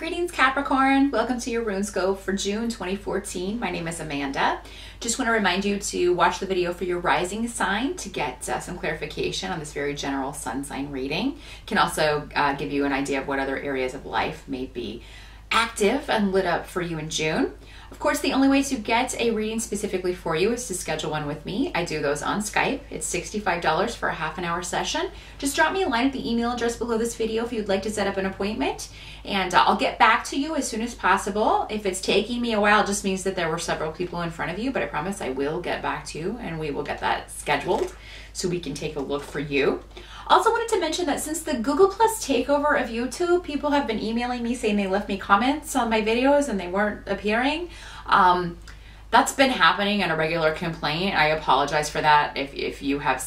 Greetings Capricorn, welcome to your Runescope for June 2014. My name is Amanda. Just want to remind you to watch the video for your rising sign to get some clarification on this very general sun sign reading. Can also give you an idea of what other areas of life may be active and lit up for you in June. Of course, the only way to get a reading specifically for you is to schedule one with me. I do those on Skype. It's $65 for a half-an-hour session. Just drop me a line at the email address below this video if you'd like to set up an appointment, and I'll get back to you as soon as possible. If it's taking me a while, it just means that there were several people in front of you, but I promise I will get back to you and we will get that scheduled so we can take a look for you. Also wanted to mention that since the Google Plus takeover of YouTube, people have been emailing me saying they left me comments on my videos and they weren't appearing. That's been happening and a regular complaint. I apologize for that if you have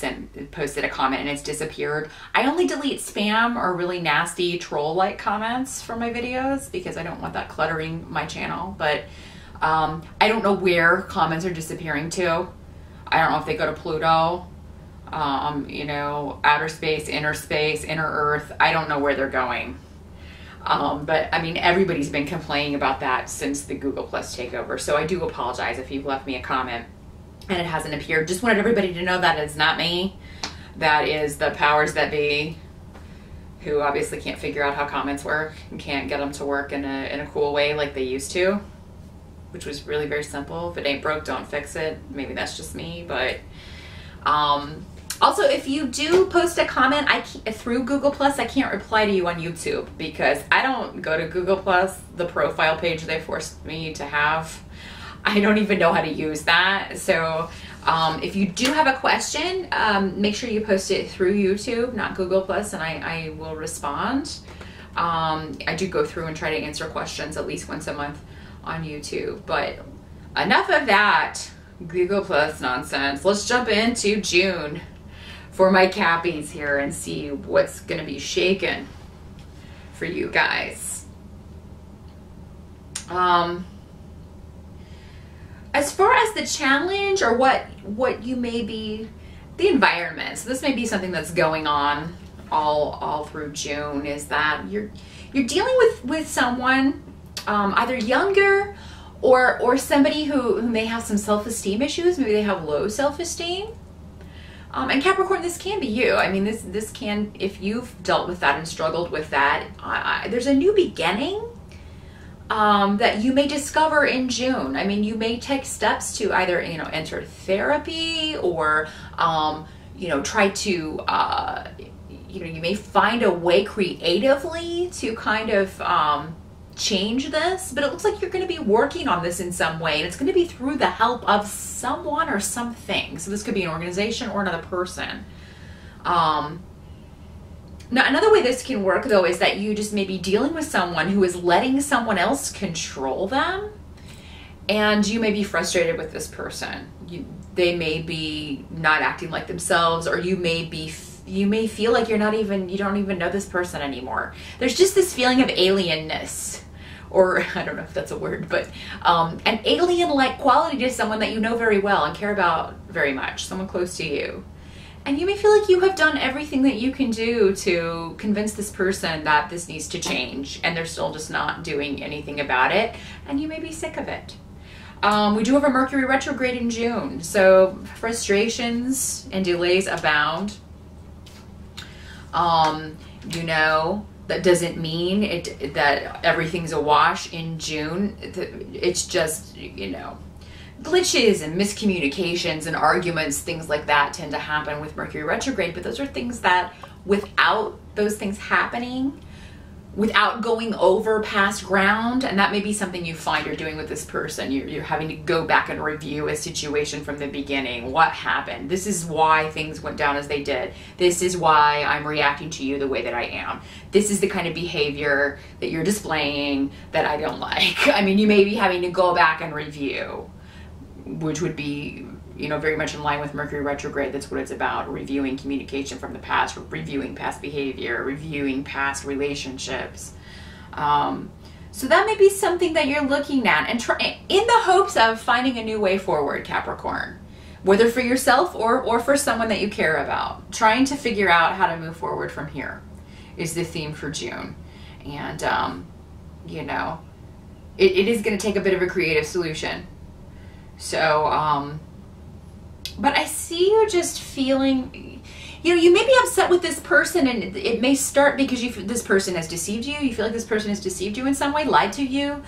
posted a comment and it's disappeared. I only delete spam or really nasty troll-like comments from my videos because I don't want that cluttering my channel. But I don't know where comments are disappearing to. I don't know if they go to Pluto. You know, outer space, inner earth. I don't know where they're going. But I mean, everybody's been complaining about that since the Google Plus takeover. So I do apologize if you've left me a comment and it hasn't appeared. Just wanted everybody to know that it's not me. That is the powers that be, who obviously can't figure out how comments work and can't get them to work in a cool way like they used to, which was really very simple. If it ain't broke, don't fix it. Maybe that's just me, but also, if you do post a comment through Google Plus, I can't reply to you on YouTube because I don't go to Google Plus, the profile page they forced me to have. I don't even know how to use that. So if you do have a question, make sure you post it through YouTube, not Google Plus, and I will respond. I do go through and try to answer questions at least once a month on YouTube. But enough of that Google Plus nonsense. Let's jump into June for my Cappies here and see what's going to be shaken for you guys. As far as the challenge or what you may be, the environment. So this may be something that's going on all through June, is that you're dealing with someone either younger or somebody who may have some self-esteem issues. Maybe they have low self-esteem. And Capricorn, this can be you. I mean, this can, if you've dealt with that and struggled with that, there's a new beginning that you may discover in June. I mean, you may take steps to either, you know, enter therapy or, you know, try to, you know, you may find a way creatively to kind of change this, but it looks like you're going to be working on this in some way, and it's going to be through the help of someone or something. So this could be an organization or another person. Now, another way this can work, though, is that you just may be dealing with someone who is letting someone else control them, and you may be frustrated with this person. They may be not acting like themselves, or you may feel like you don't even know this person anymore. There's just this feeling of alienness, or I don't know if that's a word, but an alien-like quality to someone that you know very well and care about very much, someone close to you. And you may feel like you have done everything that you can do to convince this person that this needs to change, and they're still just not doing anything about it, and you may be sick of it. We do have a Mercury retrograde in June, so frustrations and delays abound. You know, that doesn't mean that everything's a wash in June. It's just, you know, glitches and miscommunications and arguments, things like that tend to happen with Mercury retrograde, but those are things that without those things happening, without going over past ground, and that may be something you find you're doing with this person. You're having to go back and review a situation from the beginning. What happened? This is why things went down as they did. This is why I'm reacting to you the way that I am. This is the kind of behavior that you're displaying that I don't like. I mean, you may be having to go back and review, which would be, you know, very much in line with Mercury retrograde. That's what it's about: reviewing communication from the past, reviewing past behavior, reviewing past relationships. So that may be something that you're looking at and try in the hopes of finding a new way forward, Capricorn, whether for yourself or for someone that you care about. Trying to figure out how to move forward from here is the theme for June. And you know, it is going to take a bit of a creative solution. So, but I see you just feeling, you know, you may be upset with this person, and it may start because this person has deceived you. You feel like this person has deceived you in some way, lied to you,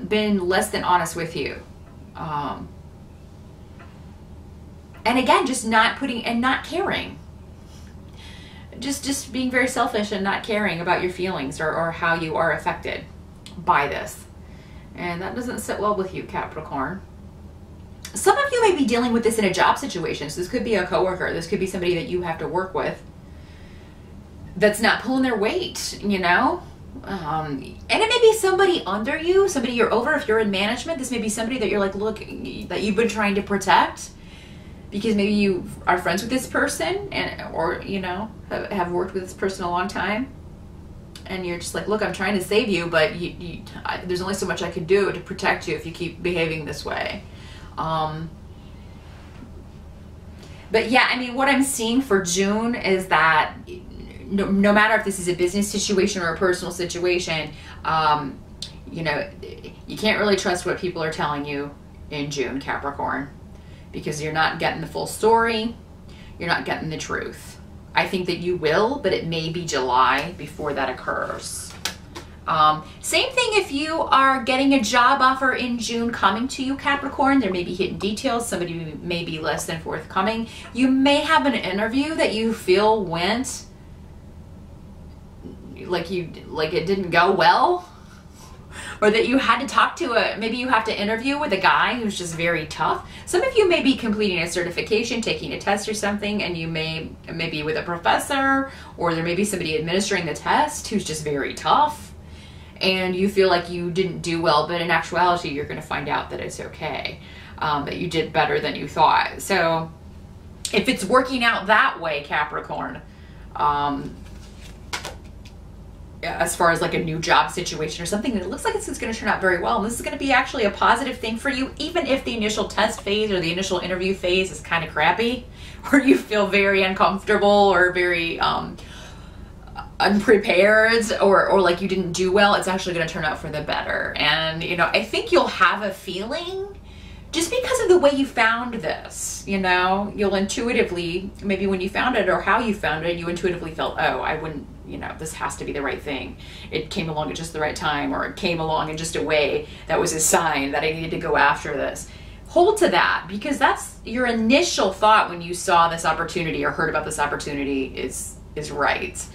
been less than honest with you. And again, just not putting and not caring. Just being very selfish and not caring about your feelings or how you are affected by this. And that doesn't sit well with you, Capricorn. Some of you may be dealing with this in a job situation. So this could be a coworker. This could be somebody that you have to work with that's not pulling their weight, you know? And it may be somebody under you, somebody you're over. If you're in management, this may be somebody that you're like, look, that you've been trying to protect because maybe you are friends with this person, or, you know, have worked with this person a long time. And you're just like, look, I'm trying to save you, but there's only so much I can do to protect you if you keep behaving this way. But yeah, I mean, what I'm seeing for June is that no matter if this is a business situation or a personal situation, you know, you can't really trust what people are telling you in June, Capricorn, because you're not getting the full story. You're not getting the truth. I think that you will, but it may be July before that occurs. Same thing if you are getting a job offer in June coming to you, Capricorn. There may be hidden details. Somebody may be less than forthcoming. You may have an interview that you feel went like it didn't go well, or that you had to talk to maybe you have to interview with a guy who's just very tough. Some of you may be completing a certification, taking a test or something, and you may be with a professor, or there may be somebody administering the test who's just very tough. And you feel like you didn't do well, but in actuality, you're going to find out that it's okay, that you did better than you thought. So if it's working out that way, Capricorn, as far as like a new job situation or something, it looks like it's going to turn out very well. And this is going to be actually a positive thing for you, even if the initial test phase or the initial interview phase is kind of crappy, or you feel very uncomfortable or very unprepared, or like you didn't do well. It's actually going to turn out for the better. And, you know, I think you'll have a feeling just because of the way you found this, you know, you'll intuitively, maybe when you found it or how you found it, you intuitively felt, oh, I wouldn't, you know, this has to be the right thing. It came along at just the right time, or it came along in just a way that was a sign that I needed to go after this. Hold to that, because that's your initial thought when you saw this opportunity or heard about this opportunity is right.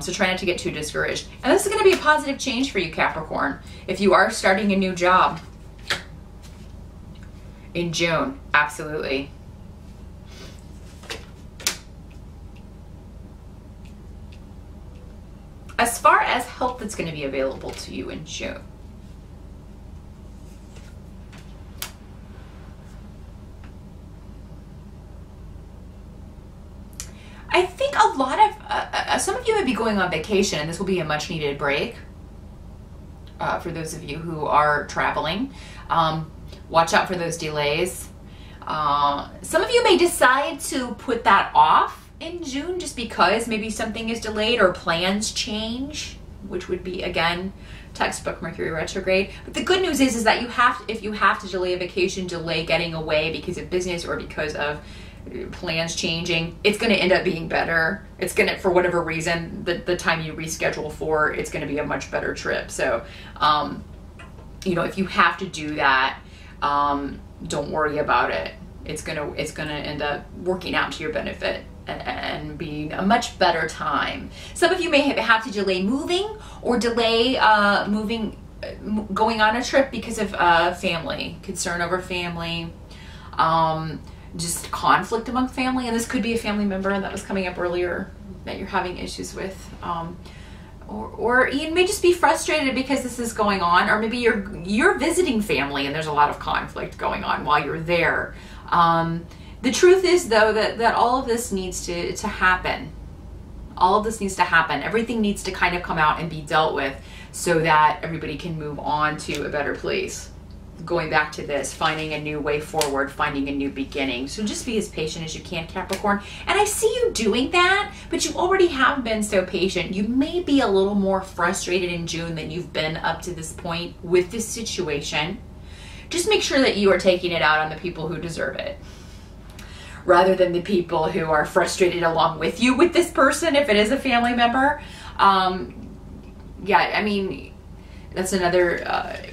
So try not to get too discouraged. And this is going to be a positive change for you, Capricorn. If you are starting a new job in June, absolutely. As far as help that's going to be available to you in June, I think a lot of, some of you may be going on vacation, and this will be a much needed break for those of you who are traveling. Watch out for those delays. Some of you may decide to put that off in June just because maybe something is delayed or plans change, which would be, again, textbook Mercury retrograde. But the good news is that if you have to delay a vacation, delay getting away because of business or because of plans changing, it's going to end up being better. It's going to, for whatever reason, the time you reschedule for, it's going to be a much better trip. So, you know, if you have to do that, don't worry about it. It's going to end up working out to your benefit and being a much better time. Some of you may have to delay moving or delay going on a trip because of family, concern over family, just conflict among family. And this could be a family member that was coming up earlier that you're having issues with. Or you may just be frustrated because this is going on, or maybe you're visiting family and there's a lot of conflict going on while you're there. The truth is, though, that all of this needs to happen. All of this needs to happen. Everything needs to kind of come out and be dealt with so that everybody can move on to a better place. going back to this, finding a new way forward, finding a new beginning. So just be as patient as you can, Capricorn. And I see you doing that, but you already have been so patient. You may be a little more frustrated in June than you've been up to this point with this situation. Just make sure that you are taking it out on the people who deserve it, rather than the people who are frustrated along with you with this person, if it is a family member. Yeah, I mean, that's another,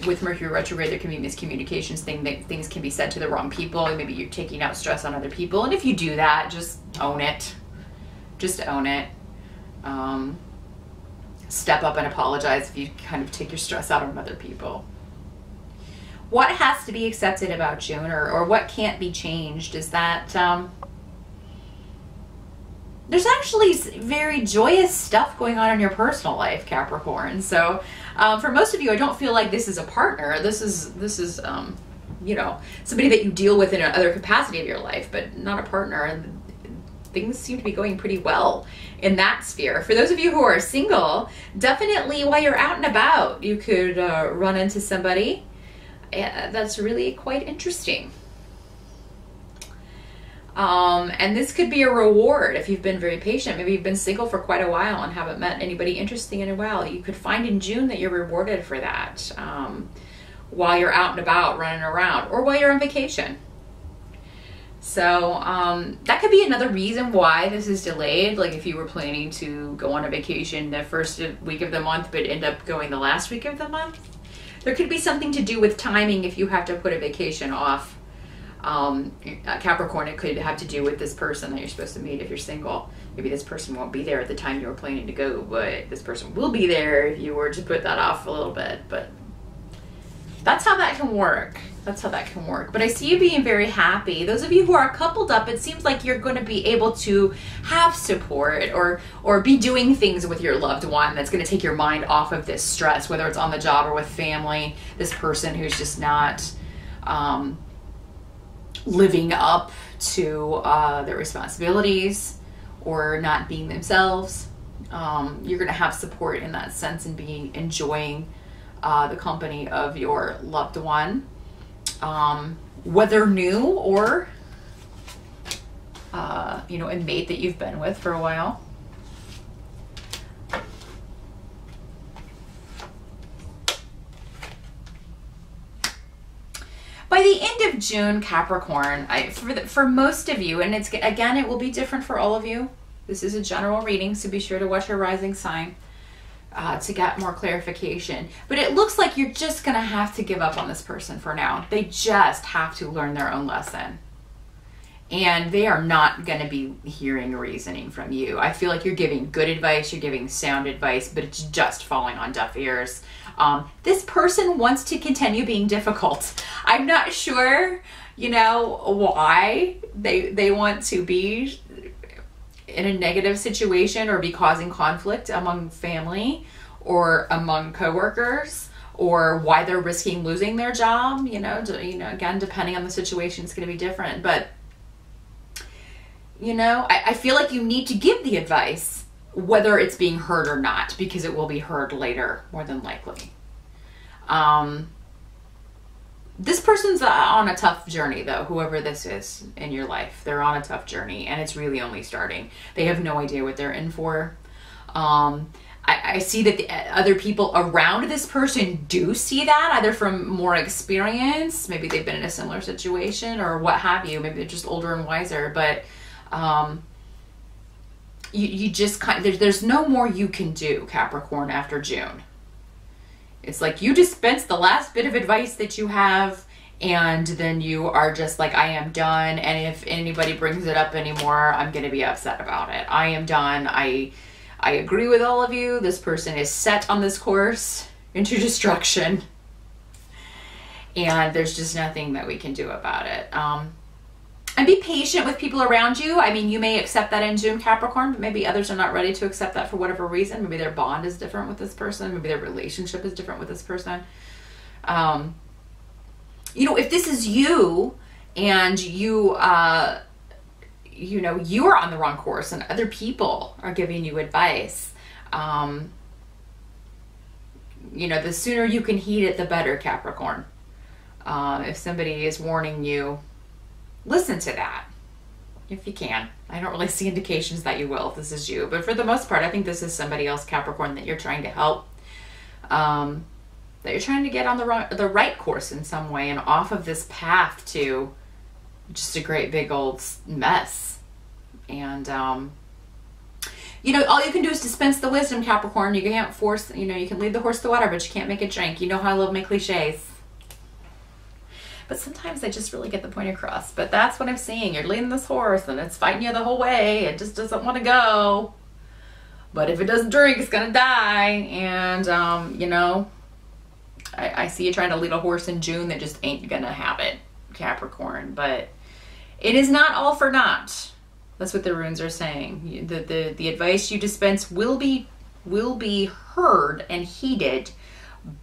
with Mercury retrograde, there can be miscommunications thing, that things can be said to the wrong people, and maybe you're taking out stress on other people. And if you do that, just own it. Just own it. Step up and apologize if you kind of take your stress out on other people. What has to be accepted about June, or what can't be changed, is that there's actually very joyous stuff going on in your personal life, Capricorn. So for most of you, I don't feel like this is a partner. This is you know, somebody that you deal with in another capacity of your life, but not a partner. And things seem to be going pretty well in that sphere. For those of you who are single, definitely while you're out and about, you could run into somebody that's really quite interesting. And this could be a reward if you've been very patient. Maybe you've been single for quite a while and haven't met anybody interesting in a while. You could find in June that you're rewarded for that while you're out and about running around, or while you're on vacation. So that could be another reason why this is delayed. Like if you were planning to go on a vacation the first week of the month but end up going the last week of the month, there could be something to do with timing if you have to put a vacation off. Capricorn, it could have to do with this person that you're supposed to meet if you're single. Maybe this person won't be there at the time you were planning to go, but this person will be there if you were to put that off a little bit. But that's how that can work. That's how that can work. But I see you being very happy. Those of you who are coupled up, it seems like you're going to be able to have support, or be doing things with your loved one that's going to take your mind off of this stress, whether it's on the job or with family. This person who's just not living up to their responsibilities, or not being themselves. You're going to have support in that sense, and enjoying the company of your loved one, whether new or you know, a mate that you've been with for a while. By the end of June, Capricorn, for most of you, and it's, again, it will be different for all of you. This is a general reading, so be sure to watch your rising sign to get more clarification. But it looks like you're just going to have to give up on this person for now. They just have to learn their own lesson. And they are not going to be hearing reasoning from you. I feel like you're giving good advice, you're giving sound advice, but it's just falling on deaf ears. This person wants to continue being difficult. I'm not sure, you know, why they want to be in a negative situation or be causing conflict among family or among coworkers, or why they're risking losing their job. You know, again, depending on the situation, it's going to be different. But you know, I feel like you need to give the advice, whether it's being heard or not, because it will be heard later, more than likely. This person's on a tough journey, though, whoever this is in your life. They're on a tough journey, and it's really only starting. They have no idea what they're in for. I see that the other people around this person do see that, either from more experience, maybe they've been in a similar situation, or what have you. Maybe they're just older and wiser, but you just there's no more you can do, Capricorn, after June. It's like you dispense the last bit of advice that you have, and then you are just like, I am done. And if anybody brings it up anymore, I'm going to be upset about it. I am done. I agree with all of you. This person is set on this course into destruction, and there's just nothing that we can do about it. And be patient with people around you. I mean, you may accept that in June, Capricorn, but maybe others are not ready to accept that for whatever reason. Maybe their bond is different with this person. Maybe their relationship is different with this person. You know, if this is you, and you, you know, you're on the wrong course and other people are giving you advice, you know, the sooner you can heed it, the better, Capricorn. If somebody is warning you, listen to that if you can. I don't really see indications that you will if this is you, but for the most part, I think this is somebody else, Capricorn, that you're trying to help, that you're trying to get on the right course in some way and off of this path to just a great big old mess. And you know, all you can do is dispense the wisdom, Capricorn. You can't force, you know, you can lead the horse to water, but you can't make it drink. You know how I love my cliches. But sometimes I just really get the point across. But that's what I'm seeing. You're leading this horse and it's fighting you the whole way. It just doesn't want to go. But if it doesn't drink, it's going to die. And, you know, I see you trying to lead a horse in June that just ain't going to have it, Capricorn. But it is not all for naught. That's what the runes are saying. The advice you dispense will be heard and heeded,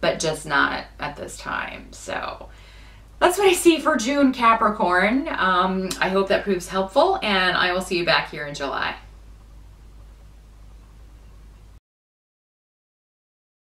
but just not at this time. So that's what I see for June, Capricorn. I hope that proves helpful, and I will see you back here in July.